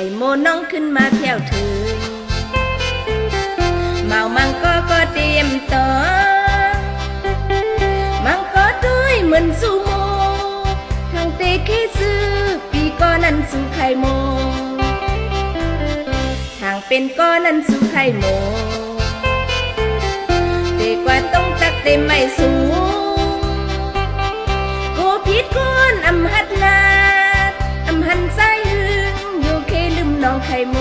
ข่โมน้องขึ้นมาเพียวถึงเมามังก็เตรียมต่อมังก็ด้วยเหมือนสูโมทางเตเคซื้อปีก่อนั้นสู่ไข่โมทางเป็นก้อนั้นสู่ไข่โมเตกว่าต้องตักเต็มไม่สูโกผิดก้อนอำหัดนาอำหันใจหึงอยู่เคลืมน้องไข่โม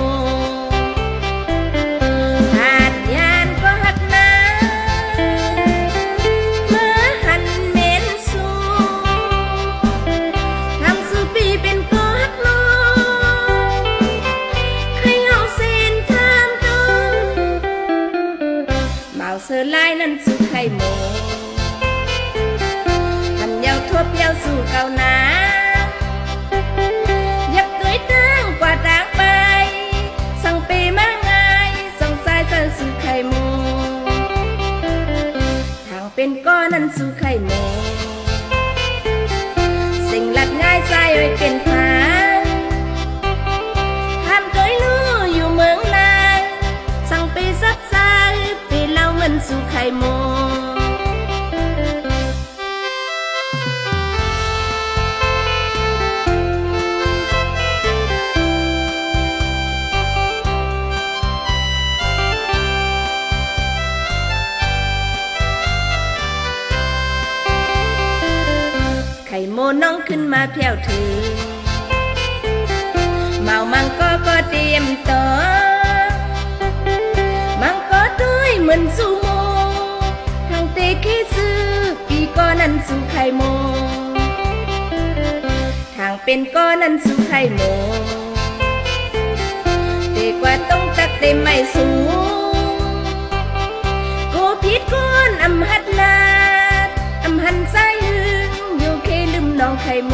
หาดยานก็หักนาเมื่อหันเม้นสูทำสู่ปีเป็นก็หักน้องใครเอาเส้นทามตัวเมาเสือลายนั้นสู่ไข่โมหันยาวทั่วเปียวสู่เก่านายักเกยตั้งกว่าต่างไปสั่งเปมาง่ายส่งสายเจอสู่ไข่โมทางเป็นก้อนนั้นสู่ไข่โมสิ่งหลักง่ายใจไว้เป็นผาห้ามเกยลู่อยู่เมืองลายสั่งเปซักสายเปเล่าเงินสู่ไข่โมไข่โมน้องขึ้นมาเพียวถึงเมามังก็เตรียมต่อมังก็ด้วยเหมือนสูโมทางเตเคซื้อปีก่อนั้นสู่ไข่โมทางเป็นก้อนั้นสู่ไข่โมเตกว่าต้องตักเต็มไม่สูโกผิดก้อนอำหัดนาอำหันใจหึงอยู่เคลืมน้องไข่โม